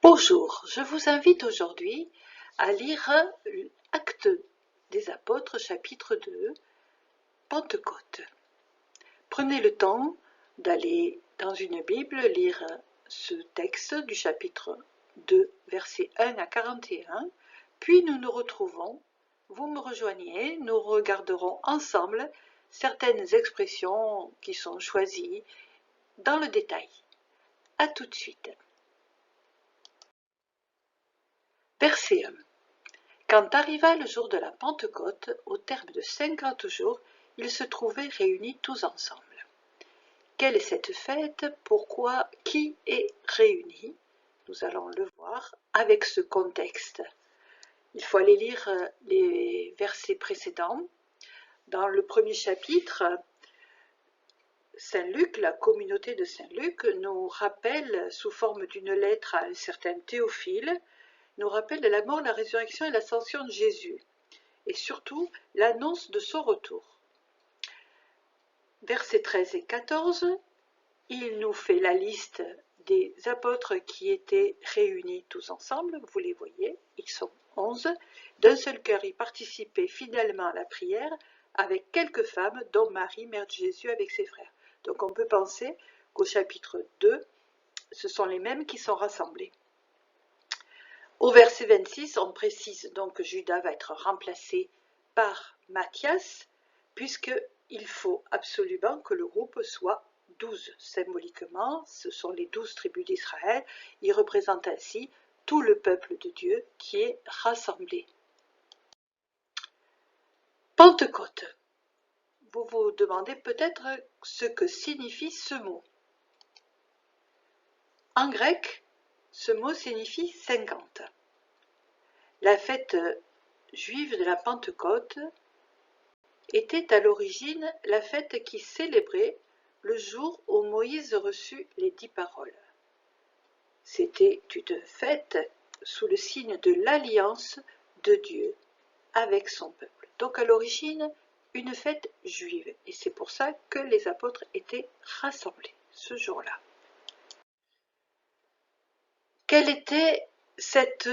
Bonjour, je vous invite aujourd'hui à lire Actes des Apôtres, chapitre 2, Pentecôte. Prenez le temps d'aller dans une Bible lire ce texte du chapitre 2, versets 1 à 41, puis nous nous retrouvons, vous me rejoignez, nous regarderons ensemble certaines expressions qui sont choisies dans le détail. À tout de suite. Verset 1. Quand arriva le jour de la Pentecôte, au terme de 50 jours, ils se trouvaient réunis tous ensemble. Quelle est cette fête? Pourquoi? Qui est réuni? Nous allons le voir avec ce contexte. Il faut aller lire les versets précédents. Dans le premier chapitre, Saint Luc, la communauté de Saint Luc, nous rappelle sous forme d'une lettre à un certain Théophile, nous rappelle la mort, la résurrection et l'ascension de Jésus, et surtout l'annonce de son retour. Versets 13 et 14, il nous fait la liste des apôtres qui étaient réunis tous ensemble, vous les voyez, ils sont 11, d'un seul cœur ils participaient fidèlement à la prière, avec quelques femmes, dont Marie, mère de Jésus, avec ses frères. Donc on peut penser qu'au chapitre 2, ce sont les mêmes qui sont rassemblés. Au verset 26, on précise donc que Judas va être remplacé par Matthias, puisqu'il faut absolument que le groupe soit 12. Symboliquement, ce sont les 12 tribus d'Israël. Ils représentent ainsi tout le peuple de Dieu qui est rassemblé. Pentecôte. Vous vous demandez peut-être ce que signifie ce mot. En grec, ce mot signifie 50. La fête juive de la Pentecôte était à l'origine la fête qui célébrait le jour où Moïse reçut les 10 paroles. C'était une fête sous le signe de l'alliance de Dieu avec son peuple. Donc à l'origine, une fête juive. Et c'est pour ça que les apôtres étaient rassemblés ce jour-là. Quelle était cette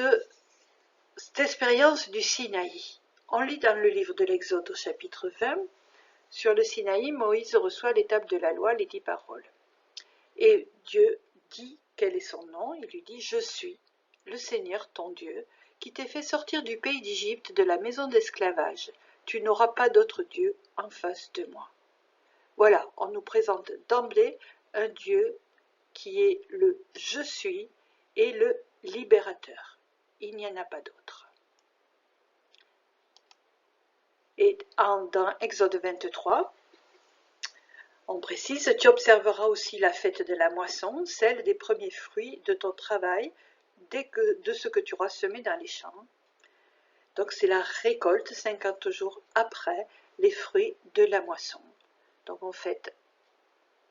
expérience du Sinaï? On lit dans le livre de l'Exode au chapitre 20, sur le Sinaï, Moïse reçoit l'étape de la loi, les 10 paroles. Et Dieu dit quel est son nom, il lui dit « Je suis le Seigneur ton Dieu, qui t'ai fait sortir du pays d'Égypte, de la maison d'esclavage. Tu n'auras pas d'autre Dieu en face de moi. » Voilà, on nous présente d'emblée un Dieu qui est le « Je suis » et le libérateur. Il n'y en a pas d'autre. Et dans Exode 23, on précise « Tu observeras aussi la fête de la moisson, celle des premiers fruits de ton travail, de ce que tu auras semé dans les champs. » Donc c'est la récolte 50 jours après les fruits de la moisson. Donc on fête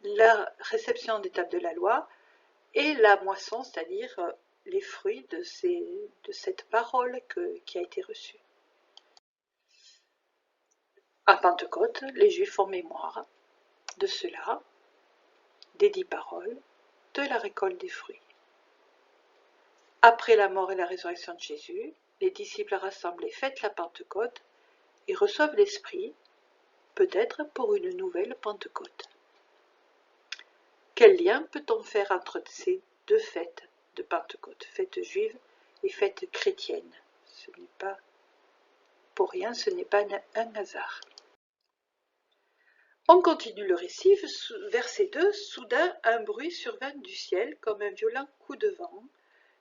la réception des tables de la loi et la moisson, c'est-à-dire les fruits de cette parole qui a été reçue. À Pentecôte, les Juifs font mémoire de cela, des 10 paroles, de la récolte des fruits. Après la mort et la résurrection de Jésus, les disciples rassemblés fêtent la Pentecôte et reçoivent l'Esprit, peut-être pour une nouvelle Pentecôte. Quel lien peut-on faire entre ces deux fêtes de Pentecôte, fête juive et fête chrétienne? Ce n'est pas pour rien, ce n'est pas un hasard. On continue le récit, verset 2, soudain un bruit survint du ciel comme un violent coup de vent.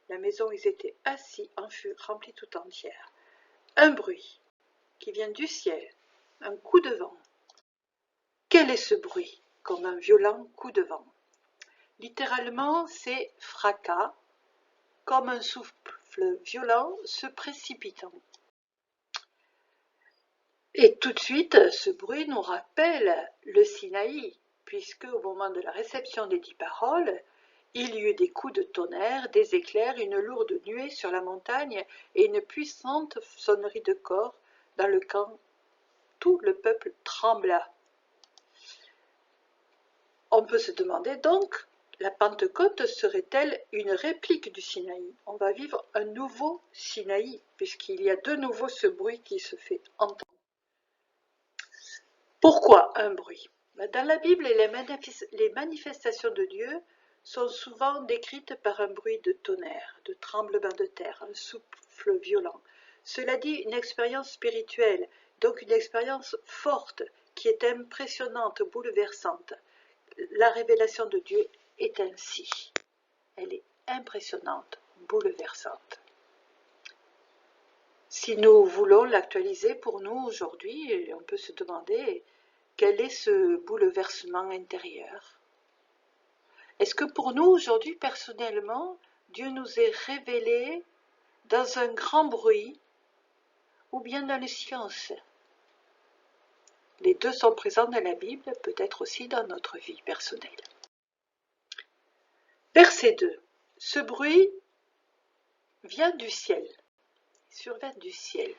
La maison où ils étaient assis en fut remplie tout entière. Un bruit qui vient du ciel, un coup de vent. Quel est ce bruit? Comme un violent coup de vent. Littéralement, c'est fracas, comme un souffle violent se précipitant. Et tout de suite, ce bruit nous rappelle le Sinaï, puisque au moment de la réception des 10 paroles, il y eut des coups de tonnerre, des éclairs, une lourde nuée sur la montagne et une puissante sonnerie de cor dans le camp. Tout le peuple trembla. On peut se demander donc la Pentecôte serait-elle une réplique du Sinaï? On va vivre un nouveau Sinaï, puisqu'il y a de nouveau ce bruit qui se fait entendre. Pourquoi un bruit? Dans la Bible, les manifestations de Dieu sont souvent décrites par un bruit de tonnerre, de tremblement de terre, un souffle violent. Cela dit une expérience spirituelle, donc une expérience forte, qui est impressionnante, bouleversante. La révélation de Dieu est ainsi. Elle est impressionnante, bouleversante. Si nous voulons l'actualiser pour nous aujourd'hui, on peut se demander quel est ce bouleversement intérieur. Est-ce que pour nous aujourd'hui, personnellement, Dieu nous est révélé dans un grand bruit ou bien dans le silence? Les deux sont présents dans la Bible, peut-être aussi dans notre vie personnelle. Verset 2. Ce bruit vient du ciel, survient du ciel.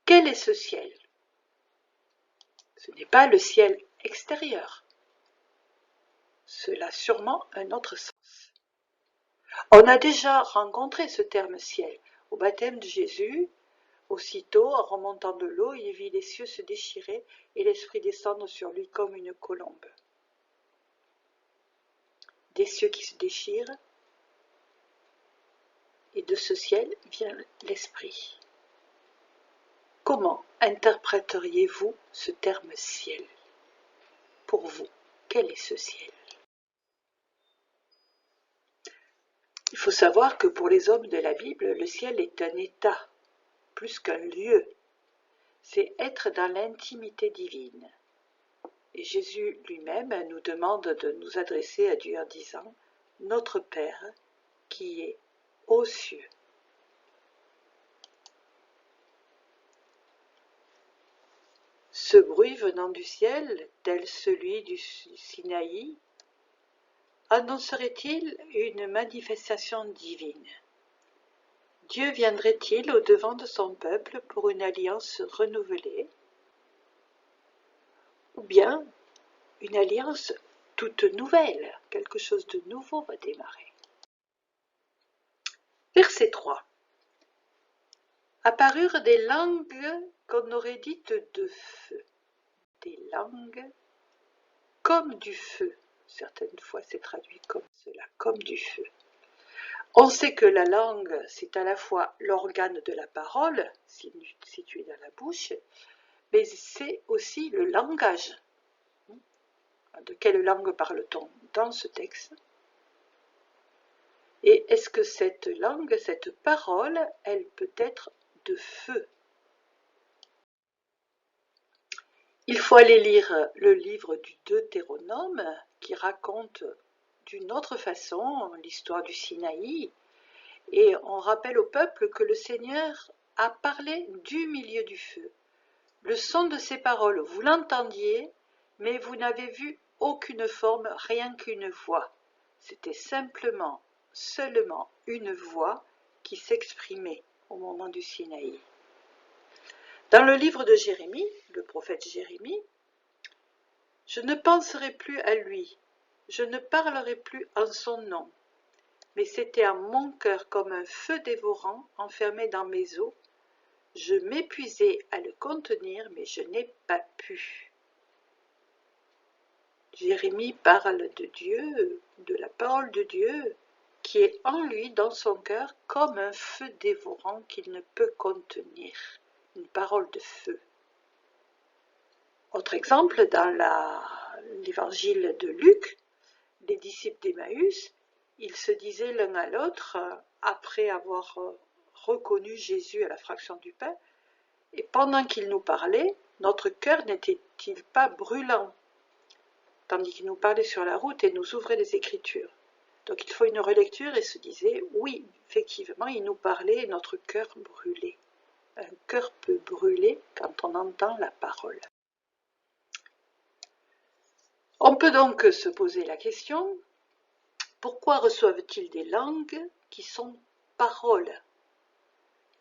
Quel est ce ciel? Ce n'est pas le ciel extérieur. Cela a sûrement un autre sens. On a déjà rencontré ce terme ciel. Au baptême de Jésus, aussitôt, en remontant de l'eau, il vit les cieux se déchirer et l'Esprit descendre sur lui comme une colombe. Des cieux qui se déchirent, et de ce ciel vient l'Esprit. Comment interpréteriez-vous ce terme ciel? Pour vous, quel est ce ciel? Il faut savoir que pour les hommes de la Bible, le ciel est un état, plus qu'un lieu. C'est être dans l'intimité divine. Et Jésus lui-même nous demande de nous adresser à Dieu en disant « Notre Père qui est aux cieux ». Ce bruit venant du ciel, tel celui du Sinaï, annoncerait-il une manifestation divine? Dieu viendrait-il au-devant de son peuple pour une alliance renouvelée? Ou bien une alliance toute nouvelle, quelque chose de nouveau va démarrer. Verset 3. Apparurent des langues qu'on aurait dites de feu, des langues comme du feu. Certaines fois c'est traduit comme cela, comme du feu. On sait que la langue, c'est à la fois l'organe de la parole, situé dans la bouche, mais c'est aussi le langage. De quelle langue parle-t-on dans ce texte? Et est-ce que cette langue, cette parole, elle peut être de feu? Il faut aller lire le livre du Deutéronome qui raconte d'une autre façon l'histoire du Sinaï, et on rappelle au peuple que le Seigneur a parlé du milieu du feu. Le son de ses paroles, vous l'entendiez, mais vous n'avez vu aucune forme, rien qu'une voix. C'était seulement une voix qui s'exprimait au moment du Sinaï. Dans le livre de Jérémie, le prophète Jérémie, « Je ne penserai plus à lui, je ne parlerai plus en son nom, mais c'était en mon cœur comme un feu dévorant enfermé dans mes os. Je m'épuisais à le contenir, mais je n'ai pas pu. » Jérémie parle de Dieu, de la parole de Dieu, qui est en lui, dans son cœur, comme un feu dévorant qu'il ne peut contenir, une parole de feu. Autre exemple, dans l'évangile de Luc, les disciples d'Emmaüs, ils se disaient l'un à l'autre, après avoir reconnu Jésus à la fraction du pain, et pendant qu'il nous parlait, notre cœur n'était-il pas brûlant, tandis qu'il nous parlait sur la route et nous ouvrait les Écritures. Donc il faut une relecture et se disait, oui, effectivement, il nous parlait et notre cœur brûlait. Un cœur peut brûler quand on entend la parole. On peut donc se poser la question, pourquoi reçoivent-ils des langues qui sont paroles?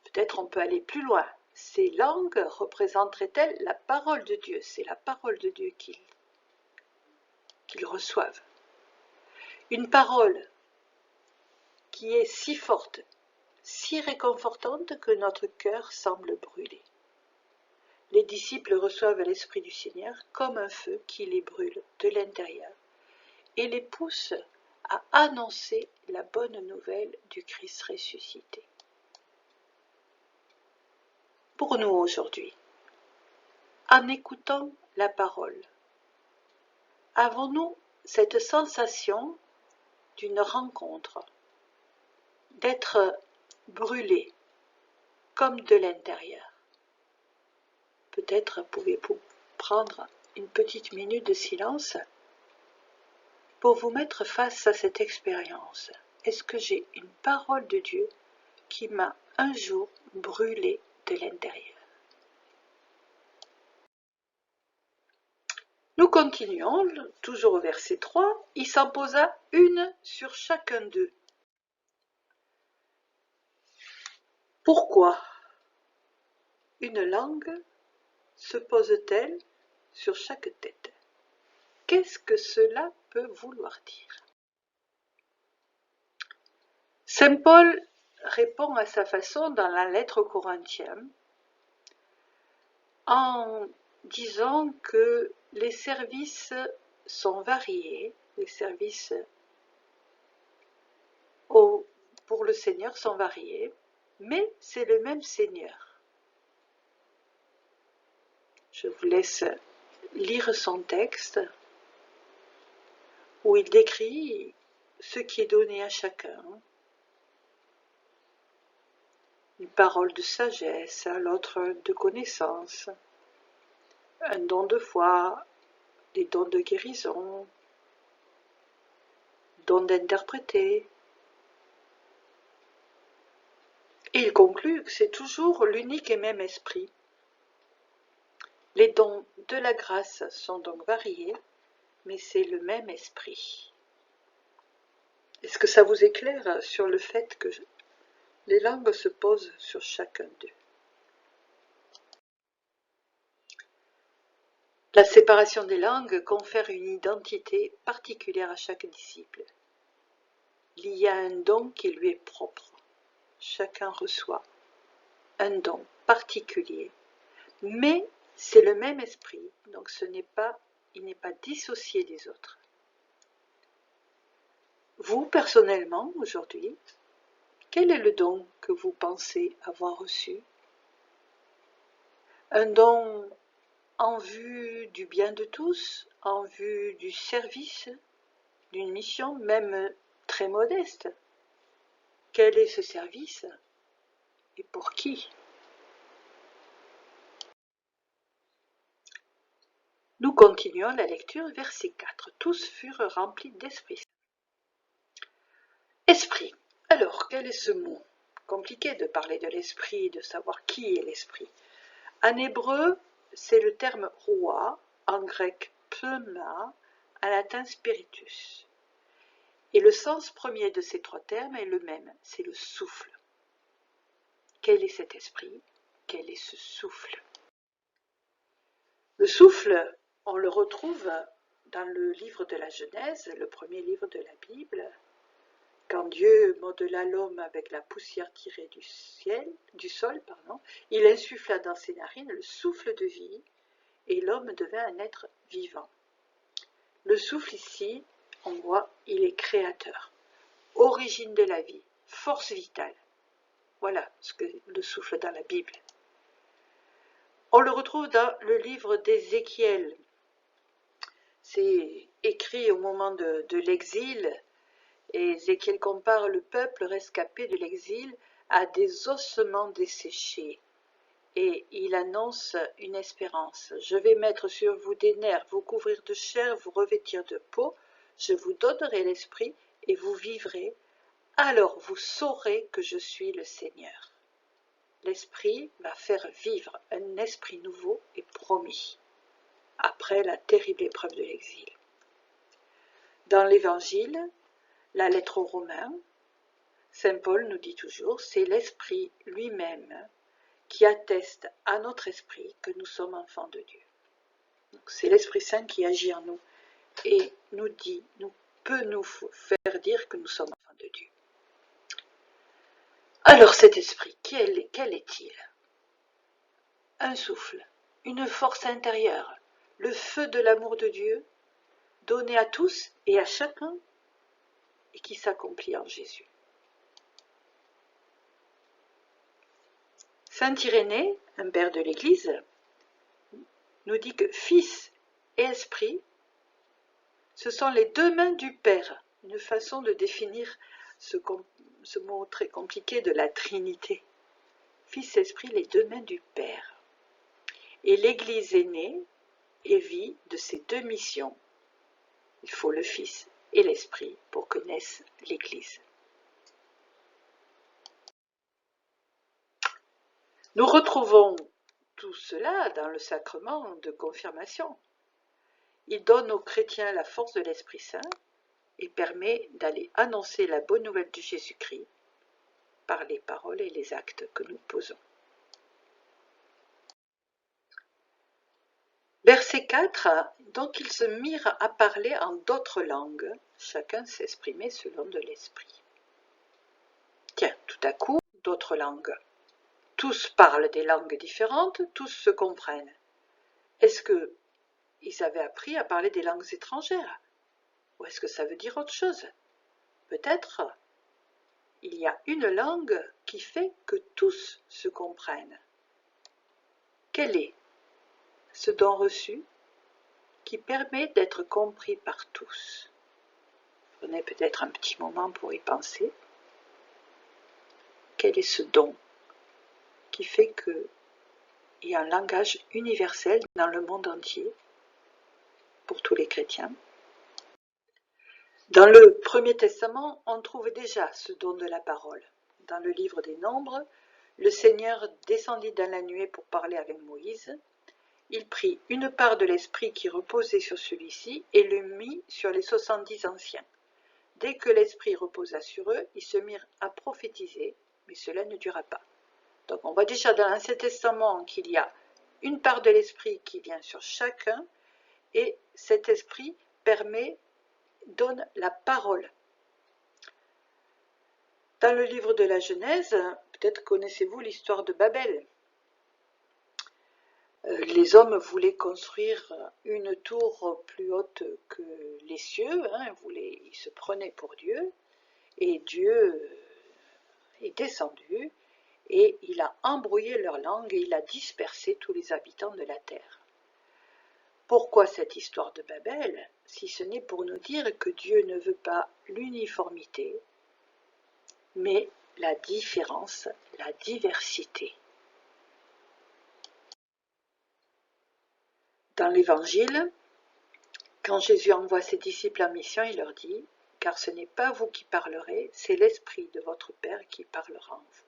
Peut-être on peut aller plus loin. Ces langues représenteraient-elles la parole de Dieu? C'est la parole de Dieu qu'ils reçoivent. Une parole qui est si forte, si réconfortante que notre cœur semble brûler. Les disciples reçoivent l'Esprit du Seigneur comme un feu qui les brûle de l'intérieur et les pousse à annoncer la bonne nouvelle du Christ ressuscité. Pour nous aujourd'hui, en écoutant la parole, avons-nous cette sensation d'une rencontre, d'être brûlé comme de l'intérieur? Peut-être pouvez-vous prendre une petite minute de silence pour vous mettre face à cette expérience. Est-ce que j'ai une parole de Dieu qui m'a un jour brûlé de l'intérieur? Nous continuons, toujours au verset 3. Il s'en posa une sur chacun d'eux. Pourquoi une langue se pose-t-elle sur chaque tête? Qu'est-ce que cela peut vouloir dire? Saint Paul répond à sa façon dans la lettre aux Corinthiens en disant que les services sont variés, les services pour le Seigneur sont variés, mais c'est le même Seigneur. Je vous laisse lire son texte où il décrit ce qui est donné à chacun. Une parole de sagesse, l'autre de connaissance, un don de foi, des dons de guérison, dons d'interpréter. Et il conclut que c'est toujours l'unique et même esprit. Les dons de la grâce sont donc variés, mais c'est le même esprit. Est-ce que ça vous éclaire sur le fait que les langues se posent sur chacun d'eux? La séparation des langues confère une identité particulière à chaque disciple. Il y a un don qui lui est propre. Chacun reçoit un don particulier, mais c'est le même esprit, donc il n'est pas dissocié des autres. Vous, personnellement, aujourd'hui, quel est le don que vous pensez avoir reçu? Un don en vue du bien de tous, en vue du service, d'une mission, même très modeste. Quel est ce service et pour qui? Nous continuons la lecture, verset 4. Tous furent remplis d'Esprit Saint. Esprit. Alors, quel est ce mot? Compliqué de parler de l'esprit, de savoir qui est l'esprit. En hébreu, c'est le terme roi, en grec pneuma, en latin spiritus. Et le sens premier de ces trois termes est le même, c'est le souffle. Quel est cet esprit? Quel est ce souffle? Le souffle, on le retrouve dans le livre de la Genèse, le premier livre de la Bible, quand Dieu modela l'homme avec la poussière tirée du sol, il insuffla dans ses narines le souffle de vie et l'homme devint un être vivant. Le souffle ici, on voit, il est créateur, origine de la vie, force vitale. Voilà ce que le souffle dans la Bible. On le retrouve dans le livre d'Ézéchiel. C'est écrit au moment de l'exil. Et Ézéchiel compare le peuple rescapé de l'exil à des ossements desséchés. Et il annonce une espérance. Je vais mettre sur vous des nerfs, vous couvrir de chair, vous revêtir de peau. Je vous donnerai l'esprit et vous vivrez. Alors vous saurez que je suis le Seigneur. L'esprit va faire vivre un esprit nouveau et promis, après la terrible épreuve de l'exil. Dans l'Évangile, la lettre aux Romains, Saint Paul nous dit toujours, c'est l'Esprit lui-même qui atteste à notre esprit que nous sommes enfants de Dieu. C'est l'Esprit Saint qui agit en nous et nous dit, nous peut nous faire dire que nous sommes enfants de Dieu. Alors cet esprit, quel est-il? Un souffle, une force intérieure, le feu de l'amour de Dieu, donné à tous et à chacun, et qui s'accomplit en Jésus. Saint Irénée, un père de l'Église, nous dit que Fils et Esprit, ce sont les deux mains du Père, une façon de définir ce mot très compliqué de la Trinité. Fils et Esprit, les deux mains du Père. Et l'Église est née et vit de ces deux missions. Il faut le Fils et l'Esprit pour que naisse l'Église. Nous retrouvons tout cela dans le sacrement de confirmation. Il donne aux chrétiens la force de l'Esprit Saint et permet d'aller annoncer la bonne nouvelle de Jésus-Christ par les paroles et les actes que nous posons. Verset 4, donc ils se mirent à parler en d'autres langues, chacun s'exprimait selon de l'Esprit. Tiens, tout à coup, d'autres langues. Tous parlent des langues différentes, tous se comprennent. Est-ce qu'ils avaient appris à parler des langues étrangères? Ou est-ce que ça veut dire autre chose? Peut-être il y a une langue qui fait que tous se comprennent. Quel est ce don reçu qui permet d'être compris par tous? Prenez peut-être un petit moment pour y penser. Quel est ce don qui fait qu'il y a un langage universel dans le monde entier pour tous les chrétiens? Dans le Premier Testament, on trouve déjà ce don de la parole. Dans le livre des Nombres, le Seigneur descendit dans la nuée pour parler avec Moïse. Il prit une part de l'esprit qui reposait sur celui-ci et le mit sur les 70 anciens. Dès que l'esprit reposa sur eux, ils se mirent à prophétiser, mais cela ne dura pas. Donc on voit déjà dans l'Ancien Testament qu'il y a une part de l'esprit qui vient sur chacun et cet esprit donne la parole. Dans le livre de la Genèse, peut-être connaissez-vous l'histoire de Babel. Les hommes voulaient construire une tour plus haute que les cieux, ils se prenaient pour Dieu, et Dieu est descendu, et il a embrouillé leur langue, et il a dispersé tous les habitants de la terre. Pourquoi cette histoire de Babel, si ce n'est pour nous dire que Dieu ne veut pas l'uniformité, mais la différence, la diversité. Dans l'Évangile, quand Jésus envoie ses disciples en mission, il leur dit « Car ce n'est pas vous qui parlerez, c'est l'Esprit de votre Père qui parlera en vous. »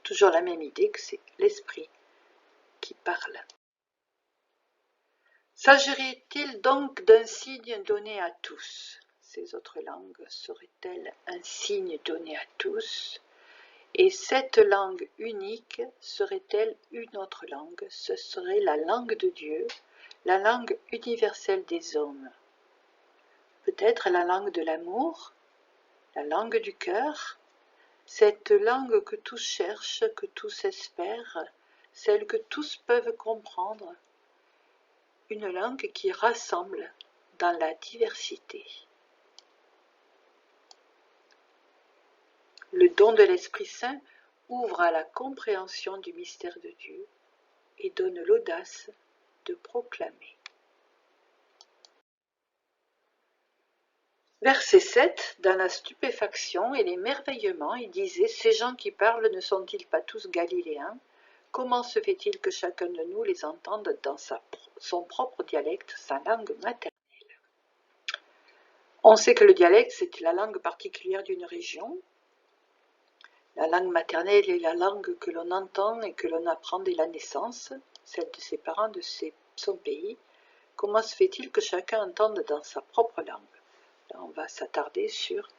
Toujours la même idée que c'est l'Esprit qui parle. S'agirait-il donc d'un signe donné à tous? Ces autres langues seraient-elles un signe donné à tous? Et cette langue unique serait-elle une autre langue? Ce serait la langue de Dieu, la langue universelle des hommes. Peut-être la langue de l'amour, la langue du cœur, cette langue que tous cherchent, que tous espèrent, celle que tous peuvent comprendre, une langue qui rassemble dans la diversité. Le don de l'Esprit Saint ouvre à la compréhension du mystère de Dieu et donne l'audace de proclamer. Verset 7, dans la stupéfaction et l'émerveillement, il disait « Ces gens qui parlent ne sont-ils pas tous galiléens? Comment se fait-il que chacun de nous les entende dans son propre dialecte, sa langue maternelle ?» On sait que le dialecte, c'est la langue particulière d'une région. La langue maternelle est la langue que l'on entend et que l'on apprend dès la naissance, celle de ses parents, de son pays. Comment se fait-il que chacun entende dans sa propre langue? Là, on va s'attarder sur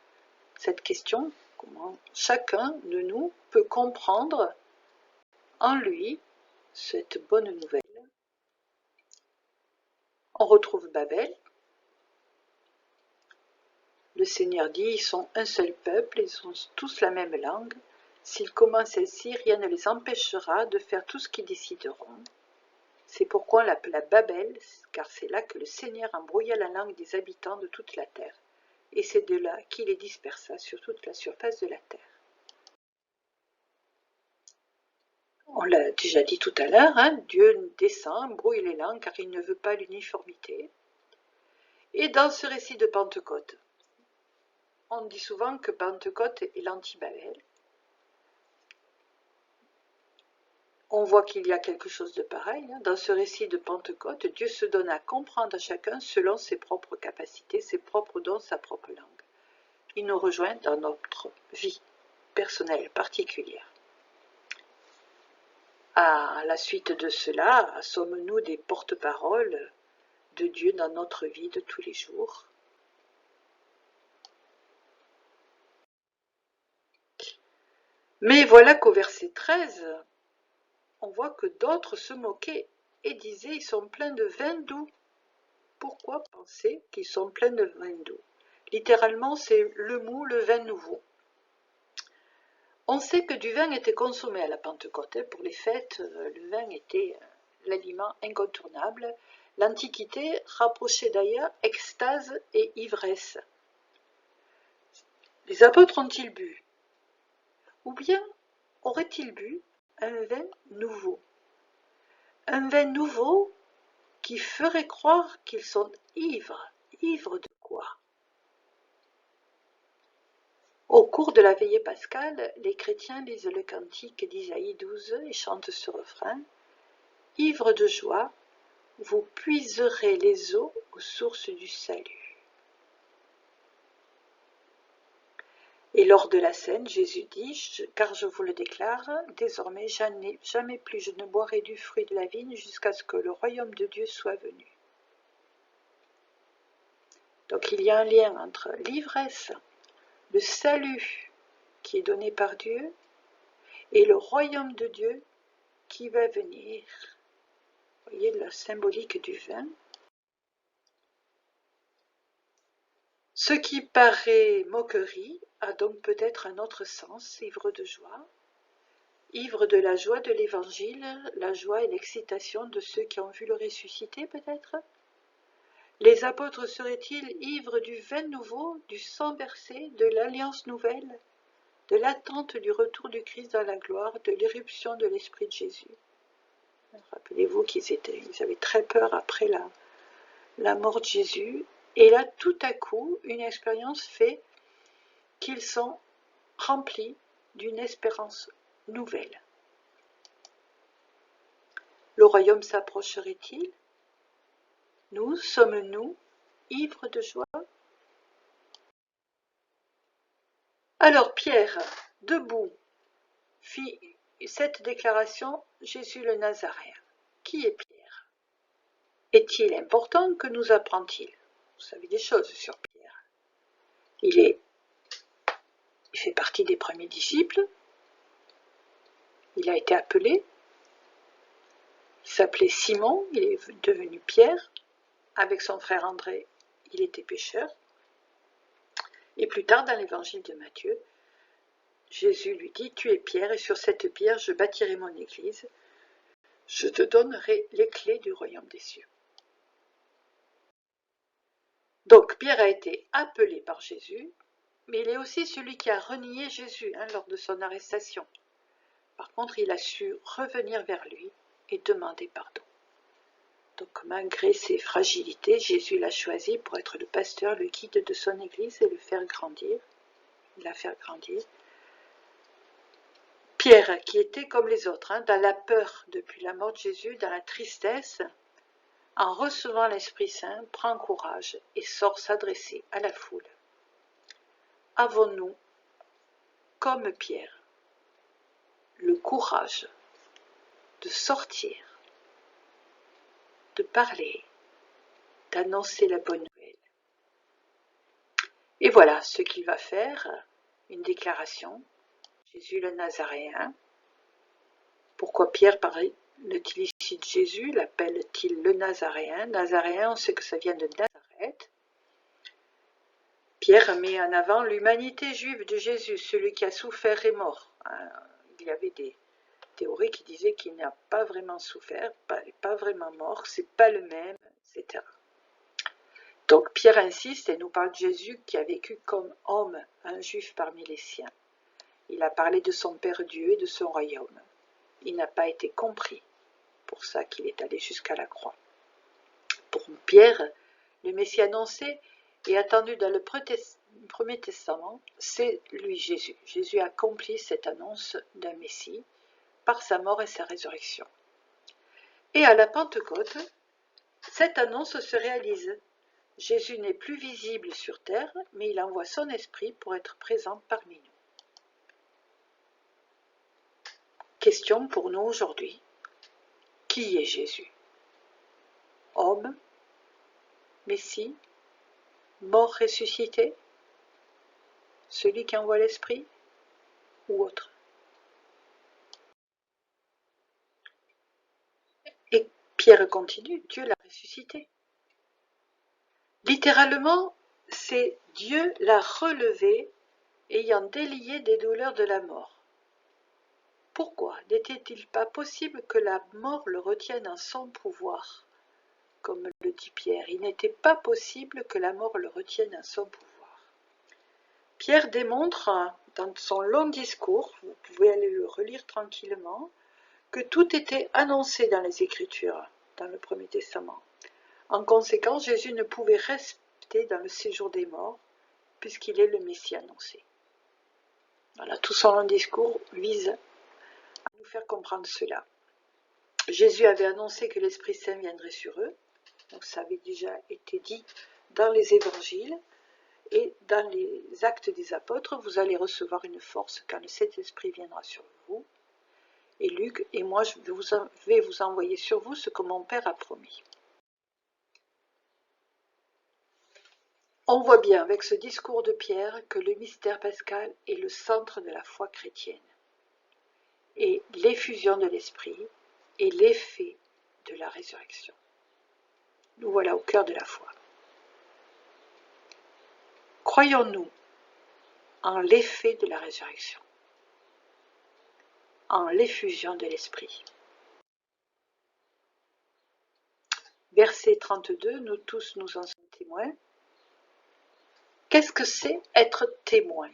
cette question, comment chacun de nous peut comprendre en lui cette bonne nouvelle. On retrouve Babel. Le Seigneur dit, ils sont un seul peuple, ils ont tous la même langue. S'ils commencent ainsi, rien ne les empêchera de faire tout ce qu'ils décideront. C'est pourquoi on l'appela Babel, car c'est là que le Seigneur embrouilla la langue des habitants de toute la terre. Et c'est de là qu'il les dispersa sur toute la surface de la terre. On l'a déjà dit tout à l'heure, Dieu descend, brouille les langues car il ne veut pas l'uniformité. Et dans ce récit de Pentecôte, on dit souvent que Pentecôte est l'anti-Babel. On voit qu'il y a quelque chose de pareil. Dans ce récit de Pentecôte, Dieu se donne à comprendre à chacun selon ses propres capacités, ses propres dons, sa propre langue. Il nous rejoint dans notre vie personnelle particulière. À la suite de cela, sommes-nous des porte-paroles de Dieu dans notre vie de tous les jours? Mais voilà qu'au verset 13, on voit que d'autres se moquaient et disaient « ils sont pleins de vin doux ». Pourquoi penser qu'ils sont pleins de vin doux? Littéralement, c'est le mou, le vin nouveau. On sait que du vin était consommé à la Pentecôte. Pour les fêtes, le vin était l'aliment incontournable. L'Antiquité rapprochait d'ailleurs extase et ivresse. Les apôtres ont-ils bu? Ou bien auraient-ils bu un vin nouveau? Un vin nouveau qui ferait croire qu'ils sont ivres. Ivres de quoi? Au cours de la veillée pascale, les chrétiens lisent le cantique d'Isaïe 12 et chantent ce refrain. « Ivres de joie, vous puiserez les eaux aux sources du salut. » Et lors de la scène, Jésus dit « Car je vous le déclare, désormais jamais plus je ne boirai du fruit de la vigne jusqu'à ce que le royaume de Dieu soit venu. » Donc il y a un lien entre l'ivresse, le salut qui est donné par Dieu et le royaume de Dieu qui va venir. Vous voyez la symbolique du vin. Ce qui paraît moquerie a donc peut-être un autre sens, ivre de joie. Ivre de la joie de l'évangile, la joie et l'excitation de ceux qui ont vu le ressuscité peut-être. Les apôtres seraient-ils ivres du vin nouveau, du sang versé, de l'alliance nouvelle, de l'attente du retour du Christ dans la gloire, de l'éruption de l'Esprit de Jésus? Rappelez-vous qu'ils avaient très peur après la mort de Jésus. Et là, tout à coup, une expérience fait qu'ils sont remplis d'une espérance nouvelle. Le royaume s'approcherait-il? Sommes-nous ivres de joie? Alors Pierre, debout, fit cette déclaration, Jésus le Nazaréen. Qui est Pierre? Est-il important? Que nous apprend-il? Vous savez des choses sur Pierre. Il fait partie des premiers disciples. Il a été appelé. Il s'appelait Simon, il est devenu Pierre. Avec son frère André, il était pêcheur. Et plus tard, dans l'évangile de Matthieu, Jésus lui dit « Tu es Pierre, et sur cette pierre, je bâtirai mon église. Je te donnerai les clés du royaume des cieux. » Donc, Pierre a été appelé par Jésus, mais il est aussi celui qui a renié Jésus lors de son arrestation. Par contre, il a su revenir vers lui et demander pardon. Donc, malgré ses fragilités, Jésus l'a choisi pour être le pasteur, le guide de son église et le faire grandir. La faire grandir. Pierre, qui était comme les autres, dans la peur depuis la mort de Jésus, dans la tristesse, en recevant l'Esprit Saint, prend courage et sort s'adresser à la foule. Avons-nous, comme Pierre, le courage de sortir, de parler, d'annoncer la bonne nouvelle? Et voilà ce qu'il va faire, une déclaration. Jésus le Nazaréen. Pourquoi Pierre parle-t-il ici de Jésus? L'appelle-t-il le Nazaréen? Nazaréen, on sait que ça vient de Nazareth. Pierre met en avant l'humanité juive de Jésus, celui qui a souffert et mort. Il y avait des théories qui disaient qu'il n'a pas vraiment souffert, pas vraiment mort, c'est pas le même, etc. Donc Pierre insiste et nous parle de Jésus qui a vécu comme homme, un juif parmi les siens. Il a parlé de son Père Dieu et de son royaume. Il n'a pas été compris, pour ça qu'il est allé jusqu'à la croix. Pour Pierre, le Messie annoncé et attendu dans le Premier Testament, c'est lui Jésus. Jésus a accompli cette annonce d'un Messie par sa mort et sa résurrection. Et à la Pentecôte, cette annonce se réalise. Jésus n'est plus visible sur terre, mais il envoie son esprit pour être présent parmi nous. Question pour nous aujourd'hui. Qui est Jésus? Homme, Messie, mort ressuscité, celui qui envoie l'esprit ou autre? Et Pierre continue, Dieu l'a ressuscité. Littéralement, c'est Dieu l'a relevé, ayant délié des douleurs de la mort. Pourquoi n'était-il pas possible que la mort le retienne en son pouvoir? Comme le dit Pierre, il n'était pas possible que la mort le retienne en son pouvoir. Pierre démontre dans son long discours, vous pouvez aller le relire tranquillement, que tout était annoncé dans les Écritures, dans le Premier Testament. En conséquence, Jésus ne pouvait rester dans le séjour des morts, puisqu'il est le Messie annoncé. Voilà, tout son long discours vise à nous faire comprendre cela. Jésus avait annoncé que l'Esprit Saint viendrait sur eux, donc ça avait déjà été dit dans les évangiles, et dans les actes des apôtres, vous allez recevoir une force quand le Saint-Esprit viendra sur vous. Et Luc et moi, je vais vous envoyer sur vous ce que mon Père a promis. On voit bien avec ce discours de Pierre que le mystère pascal est le centre de la foi chrétienne. Et l'effusion de l'Esprit est l'effet de la résurrection. Nous voilà au cœur de la foi. Croyons-nous en l'effet de la résurrection, en l'effusion de l'Esprit? Verset 32, nous tous nous en sommes témoins. Qu'est-ce que c'est être témoin?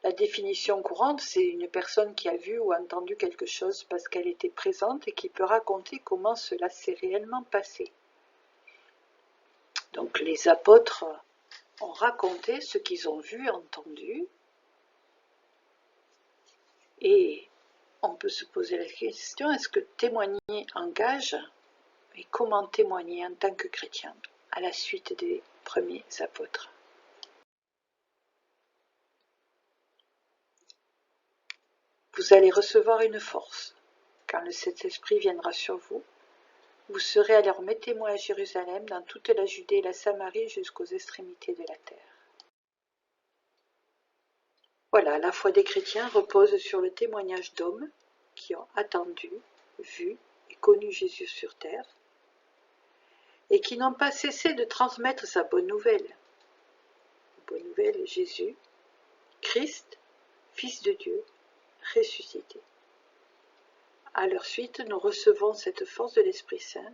La définition courante, c'est une personne qui a vu ou entendu quelque chose parce qu'elle était présente et qui peut raconter comment cela s'est réellement passé. Donc les apôtres ont raconté ce qu'ils ont vu, entendu, et on peut se poser la question, est-ce que témoigner engage et comment témoigner en tant que chrétien à la suite des premiers apôtres? Vous allez recevoir une force. Quand le Saint-Esprit viendra sur vous, vous serez alors mes témoins à Jérusalem, dans toute la Judée et la Samarie, jusqu'aux extrémités de la terre. Voilà, la foi des chrétiens repose sur le témoignage d'hommes qui ont attendu, vu et connu Jésus sur terre, et qui n'ont pas cessé de transmettre sa bonne nouvelle. La bonne nouvelle, Jésus, Christ, Fils de Dieu, ressuscité. À leur suite, nous recevons cette force de l'Esprit Saint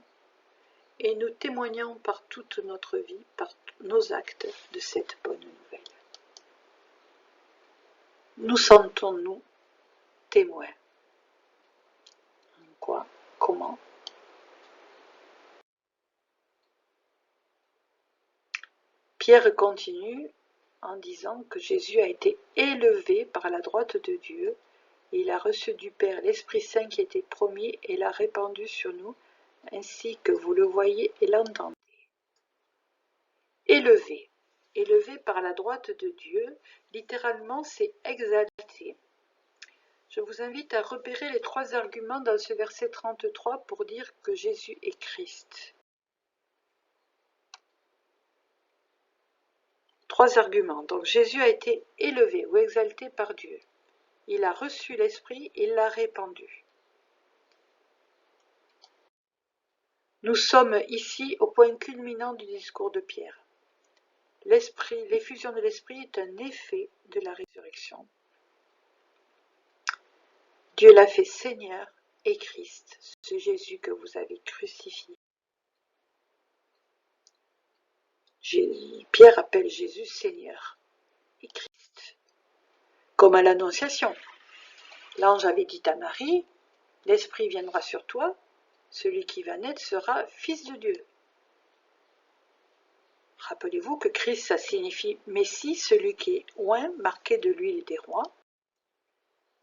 et nous témoignons par toute notre vie, par nos actes de cette bonne nouvelle. Nous sentons-nous témoins? En quoi? Comment? Pierre continue en disant que Jésus a été élevé par la droite de Dieu. Il a reçu du Père l'Esprit Saint qui était promis et l'a répandu sur nous, ainsi que vous le voyez et l'entendez. Élevé. Élevé par la droite de Dieu, littéralement c'est exalté. Je vous invite à repérer les 3 arguments dans ce verset 33 pour dire que Jésus est Christ. 3 arguments. Donc Jésus a été élevé ou exalté par Dieu. Il a reçu l'Esprit et l'a répandu. Nous sommes ici au point culminant du discours de Pierre. l'effusion de l'Esprit est un effet de la résurrection. Dieu l'a fait Seigneur et Christ, ce Jésus que vous avez crucifié. Pierre appelle Jésus Seigneur et Christ, comme à l'Annonciation. L'ange avait dit à Marie, « L'Esprit viendra sur toi, celui qui va naître sera fils de Dieu. » Rappelez-vous que Christ, ça signifie Messie, celui qui est oint, marqué de l'huile des rois.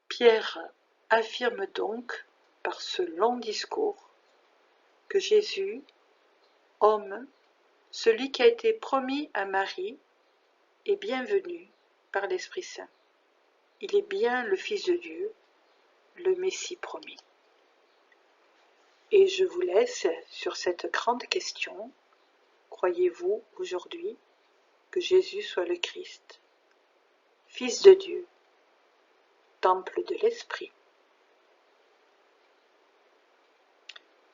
Pierre affirme donc, par ce long discours, que Jésus, homme, celui qui a été promis à Marie, est bienvenu par l'Esprit Saint. Il est bien le Fils de Dieu, le Messie promis. Et je vous laisse sur cette grande question. Croyez-vous aujourd'hui que Jésus soit le Christ, Fils de Dieu, temple de l'Esprit?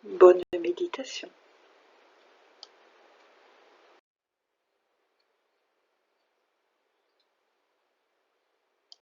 Bonne méditation.